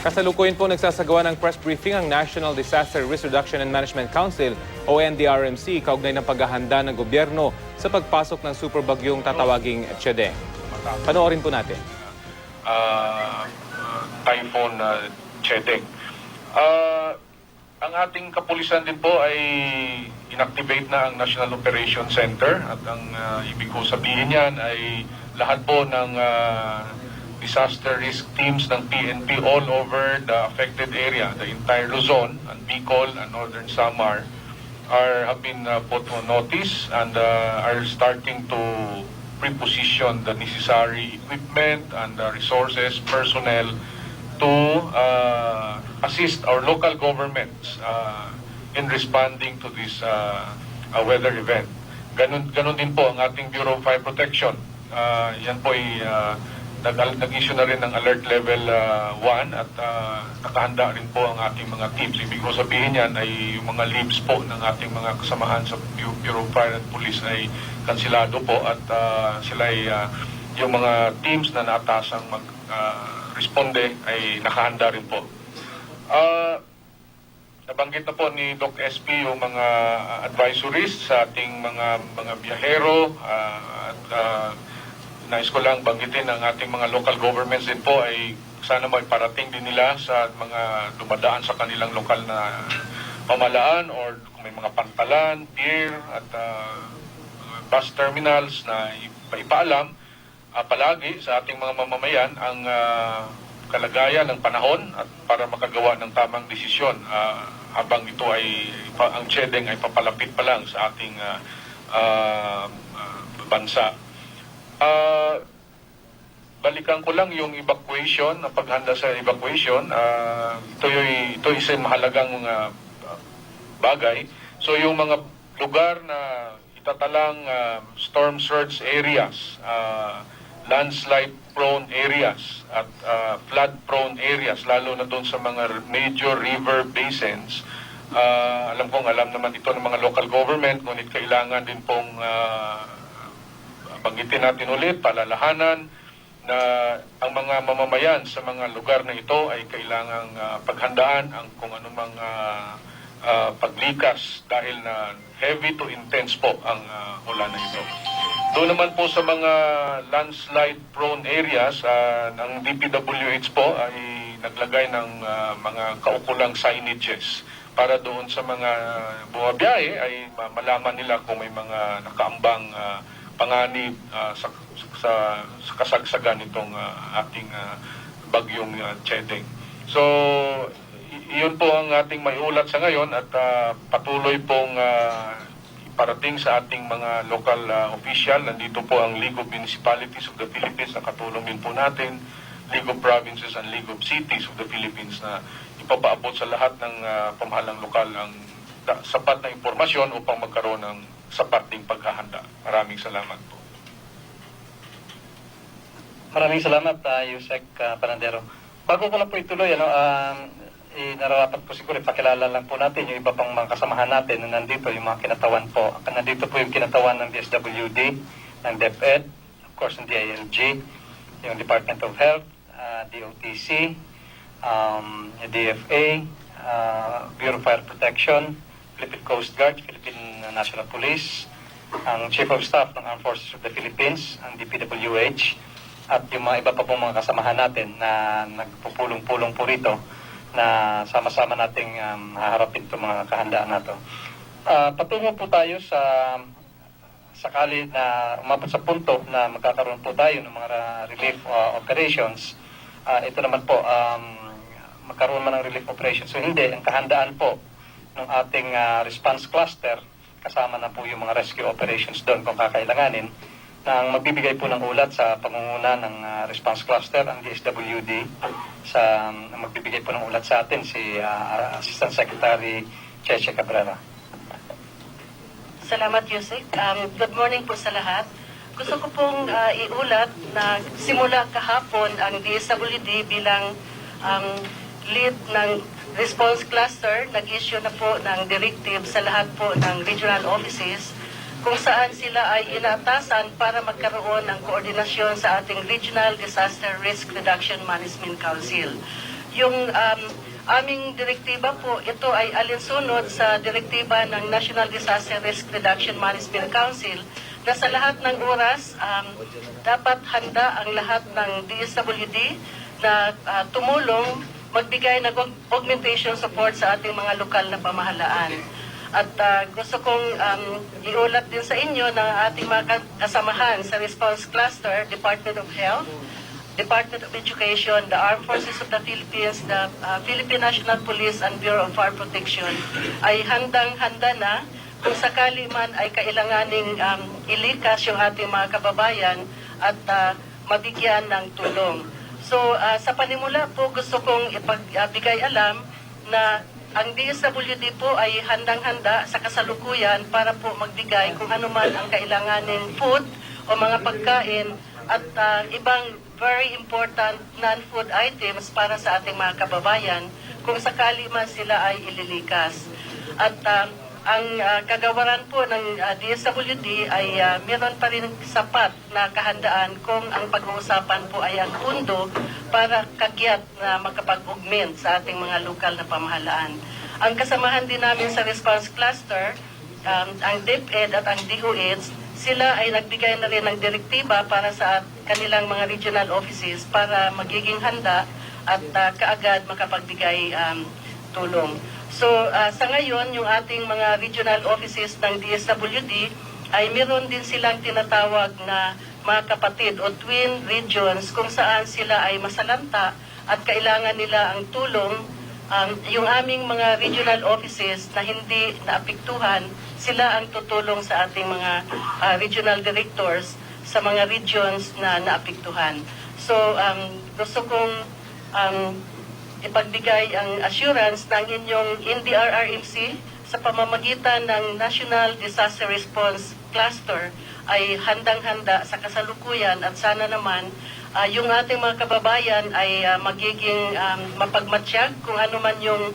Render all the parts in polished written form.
Kasalukuyan po nagsasagawa ng press briefing ang National Disaster Risk Reduction and Management Council o NDRMC kaugnay ng paghahanda ng gobyerno sa pagpasok ng superbagyong tatawaging Chedeng. Panoorin po natin. Typhoon Chedeng. Ang ating kapulisan din po ay inactivate na ang National Operation Center at ang ibig ko sabihin yan ay lahat po ng disaster risk teams ng PNP all over the affected area, the entire Luzon and Bicol and Northern Samar have been put on notice and are starting to preposition the necessary equipment and resources, personnel to assist our local governments in responding to this weather event. Ganun din po ang ating Bureau of Fire Protection. Yan po ay nag-issue na rin ng alert level 1 at nakahanda rin po ang ating mga teams. Ibig ko sabihin yan ay yung mga leaves po ng ating mga kasamahan sa Bureau of Fire and Police ay kansilado po at sila ay yung mga teams na naatasang responde ay nakahanda rin po. Nabanggit na po ni Doc SP yung mga advisories sa ating mga biyahero at nais ko lang banggitin ang ating mga local governments din po ay sana may parating din nila sa mga dumadaan sa kanilang lokal na pamalaan or kung may mga pantalan, pier at bus terminals na ipaalam palagi sa ating mga mamamayan ang kalagayan ng panahon at para makagawa ng tamang desisyon habang ito ay ang Chedeng ay papalapit pa lang sa ating bansa. Balikan ko lang yung evacuation, ang paghanda sa evacuation. Ito isang mahalagang bagay. So yung mga lugar na itatalang storm surge areas, landslide prone areas at flood prone areas, lalo na doon sa mga major river basins. Alam naman ito ng mga local government, ngunit kailangan din pong banggitin natin ulit, palalahanan na ang mga mamamayan sa mga lugar na ito ay kailangang paghandaan ang kung anumang paglikas dahil na heavy to intense po ang ulan na ito. Doon naman po sa mga landslide prone areas, ng DPWH po ay naglagay ng mga kaukulang signages para doon sa mga bumabiyahe ay malaman nila kung may mga nakaambang panganib sa kasagsagan nitong ating bagyong Chedeng. So, iyon po ang ating maiulat sa ngayon at patuloy pong parating sa ating mga local official. Nandito po ang League of Municipalities of the Philippines na katulong din po natin, League of Provinces and League of Cities of the Philippines na ipapaabot sa lahat ng pamahalang lokal ang sapat na impormasyon upang magkaroon ng sapat ding paghahanda. Maraming salamat po. Maraming salamat, Yusek Panandero. Bago ko lang po ituloy, nararapat po siguro ipakilala lang po natin yung iba pang mga kasamahan natin na nandito, yung mga kinatawan po. Nandito po yung kinatawan ng DSWD, ng DepEd, of course ng DILG, yung Department of Health, DOTC, DFA, Bureau of Fire Protection, Philippine Coast Guard, Philippine National Police, ang Chief of Staff ng Armed Forces of the Philippines, ang DPWH, at yung mga iba pa pong mga kasamahan natin na nagpupulong-pulong po rito na sama-sama nating haharapin itong mga kahandaan na ito. Patungo po tayo sa sakali na umabot sa punto na magkakaroon po tayo ng mga relief operations. Ito naman po, magkaroon man ng relief operations. So hindi, ang kahandaan po ng ating response cluster, kasama na po yung mga rescue operations doon kung kakailanganin, na ang magbibigay po ng ulat sa pangunguna ng response cluster, ang DSWD, sa magbibigay po ng ulat sa atin, si Assistant Secretary Cheche Cabrera. Salamat, Yusek. Good morning po sa lahat. Gusto ko pong iulat na simula kahapon ang DSWD bilang lead ng response cluster, nag-issue na po ng directive sa lahat po ng regional offices kung saan sila ay inaatasan para magkaroon ng koordinasyon sa ating Regional Disaster Risk Reduction Management Council. yung aming direktiba po, ito ay alinsunod sa direktiba ng National Disaster Risk Reduction Management Council na sa lahat ng oras dapat handa ang lahat ng DSWD na tumulong magbigay ng augmentation support sa ating mga lokal na pamahalaan. At gusto kong iulat din sa inyo ng ating mga kasamahan sa Response Cluster, Department of Health, Department of Education, the Armed Forces of the Philippines, the Philippine National Police and Bureau of Fire Protection ay handang-handa na kung sakali man ay kailanganing ilikas yung ating mga kababayan at mabigyan ng tulong. So sa panimula po gusto kong ipagbigay alam na ang DSWD po ay handang-handa sa kasalukuyan para po magbigay kung ano man ang kailanganing food o mga pagkain at ibang very important non-food items para sa ating mga kababayan kung sakali man sila ay ililikas. At ang kagawaran po ng DSWD ay meron pa rin sapat na kahandaan kung ang pag-uusapan po ay ang pundo para kagyat na makapag-augment sa ating mga lokal na pamahalaan. Ang kasamahan din namin sa Response Cluster, ang DepEd at ang DOH, sila ay nagbigay na rin ng direktiba para sa kanilang mga regional offices para magiging handa at kaagad makapagbigay tulong. So sa ngayon, yung ating mga regional offices ng DSWD ay meron din silang tinatawag na mga kapatid o twin regions kung saan sila ay masalanta at kailangan nila ang tulong. Yung aming mga regional offices na hindi naapektuhan, sila ang tutulong sa ating mga regional directors sa mga regions na naapektuhan. So gusto kong ipagbigay ang assurance ng inyong NDRRMC sa pamamagitan ng National Disaster Response Cluster ay handang-handa sa kasalukuyan at sana naman yung ating mga kababayan ay magiging mapagmatsyag kung ano man yung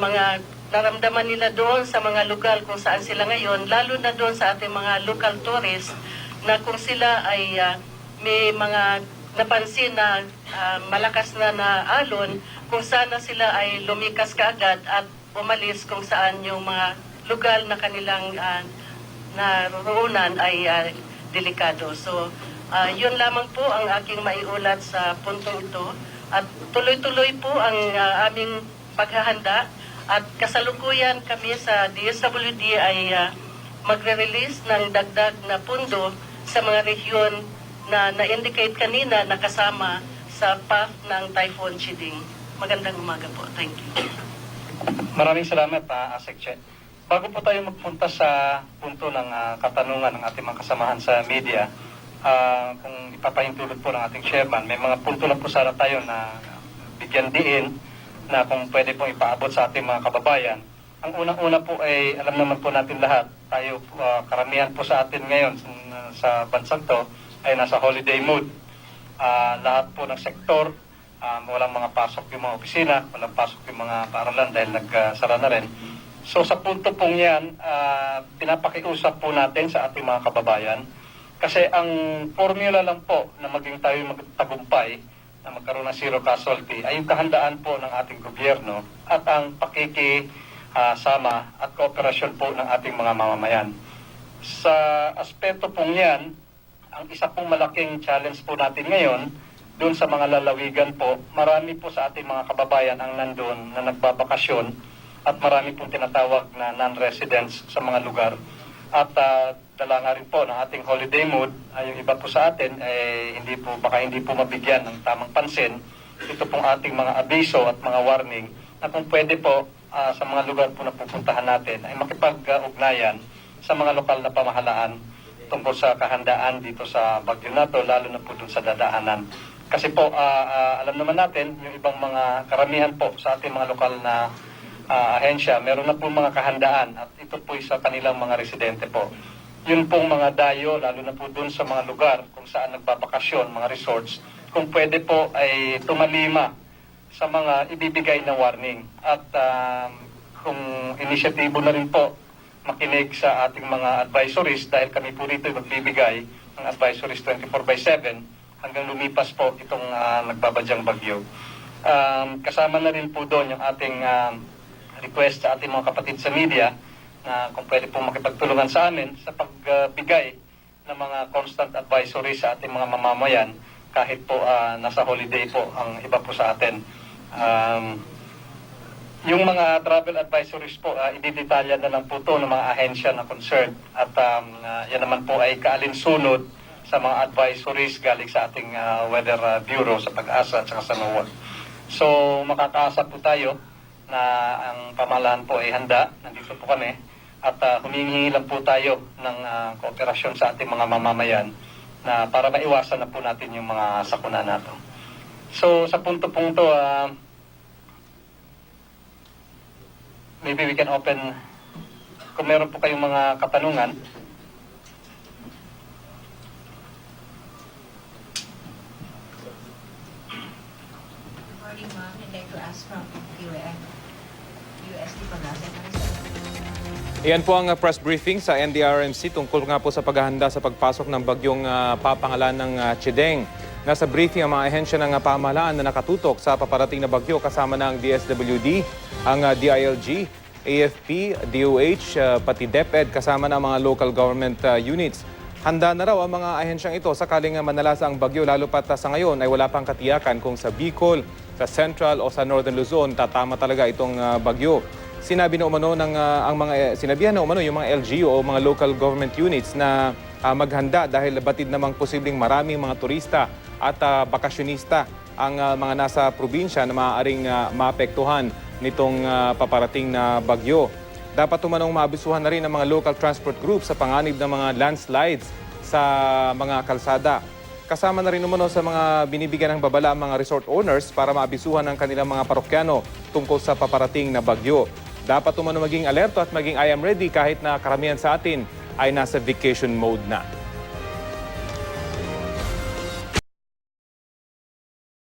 mga naramdaman nila doon sa mga lugar kung saan sila ngayon, lalo na doon sa ating mga local tourists na kung sila ay may mga napansin na malakas na alon, kung sana sila ay lumikas kaagad at umalis kung saan yung mga lugar na kanilang naroroonan ay delikado. So, yun lamang po ang aking maiulat sa puntong ito. At tuloy-tuloy po ang aming paghahanda at kasalukuyan kami sa DSWD ay magre-release ng dagdag na pundo sa mga rehiyon na na-indicate kanina na kasama sa path ng Typhoon Chiding. Magandang umaga po. Thank you. Maraming salamat, Asek Che. Bago po tayo magpunta sa punto ng katanungan ng ating mga kasamahan sa media, kung ipapahintulot po ng ating chairman, may mga punto na po sana tayo na bigyan diin na kung pwede pong ipaabot sa ating mga kababayan. Ang unang-una po ay, alam naman po natin lahat, tayo karamihan po sa atin ngayon sa bansang to ay nasa holiday mood. Lahat po ng sektor, walang mga pasok yung mga opisina, walang pasok yung mga paaralan dahil nagsara na rin. So sa punto pong yan, pinapakiusap po natin sa ating mga kababayan kasi ang formula lang po na maging tayo magtagumpay na magkaroon ng zero casualty ay yung kahandaan po ng ating gobyerno at ang pakikisama at kooperasyon po ng ating mga mamamayan. Sa aspeto pong yan, ang isa pong malaking challenge po natin ngayon, doon sa mga lalawigan po, marami po sa ating mga kababayan ang nandun na nagbabakasyon at marami pong tinatawag na non-residents sa mga lugar. At dala nga rin po ng ating holiday mood, yung iba po sa atin, baka hindi po mabigyan ng tamang pansin. Ito pong ating mga abiso at mga warning na kung pwede po sa mga lugar po na pupuntahan natin ay makipag-ugnayan sa mga lokal na pamahalaan tungkol sa kahandaan dito sa bagyo na to, lalo na po dun sa dadaanan. Kasi po, alam naman natin, yung ibang mga karamihan po sa ating mga lokal na ahensya, meron na po mga kahandaan at ito po sa kanilang mga residente po. Yun pong mga dayo, lalo na po dun sa mga lugar kung saan nagbabakasyon, mga resorts, kung pwede po ay tumalima sa mga ibibigay na warning. At kung inisyatibo na rin po makinig sa ating mga advisories dahil kami po rito magbibigay ng advisories 24/7 hanggang lumipas po itong nagbabadyang bagyo. Kasama na rin po doon yung ating request sa ating mga kapatid sa media na kung pwede po makipagtulungan sa amin sa pagbigay ng mga constant advisory sa ating mga mamamayan kahit po nasa holiday po ang iba po sa atin. Yung mga travel advisories po, ididetalya na lang po ito ng mga ahensya na concerned. At yan naman po ay kaalinsunod sa mga advisories galing sa ating Weather Bureau sa Pag-asa at saka sa NOAA. So makakaasa po tayo na ang pamahalaan po ay handa, nandito po kami, at humingi lang po tayo ng kooperasyon sa ating mga mamamayan na para maiwasan na po natin yung mga sakuna nato. So sa punto-pong to, maybe we can open, kung meron po kayong mga katanungan. Good morning, ma'am. I'd like to ask from UST Pag-asa. Iyan po ang press briefing sa NDRMC tungkol nga po sa paghahanda sa pagpasok ng bagyong papangalan ng Chideng. Nasa briefing ang mga ahensya ng pamahalaan na nakatutok sa paparating na bagyo kasama ng DSWD, ang DILG, AFP, DOH, pati DepEd kasama ng mga local government units. Handa na raw ang mga ahensyang ito sakaling manalasa ang bagyo lalo pat sa ngayon ay wala pang katiyakan kung sa Bicol, sa Central o sa Northern Luzon tatama talaga itong bagyo. Sinabihan na umano yung mga LGU o mga local government units na maghanda dahil batid namang posibleng maraming mga turista at bakasyonista ang mga nasa probinsya na maaaring maapektuhan nitong paparating na bagyo. Dapat umanong maabisuhan na rin ang mga local transport groups sa panganib ng mga landslides sa mga kalsada. Kasama na rin umano sa mga binibigyan ng babala ang mga resort owners para maabisuhan ang kanilang mga parokyano tungkol sa paparating na bagyo. Dapat umano maging alerto at maging I am ready kahit na karamihan sa atin ay nasa vacation mode na.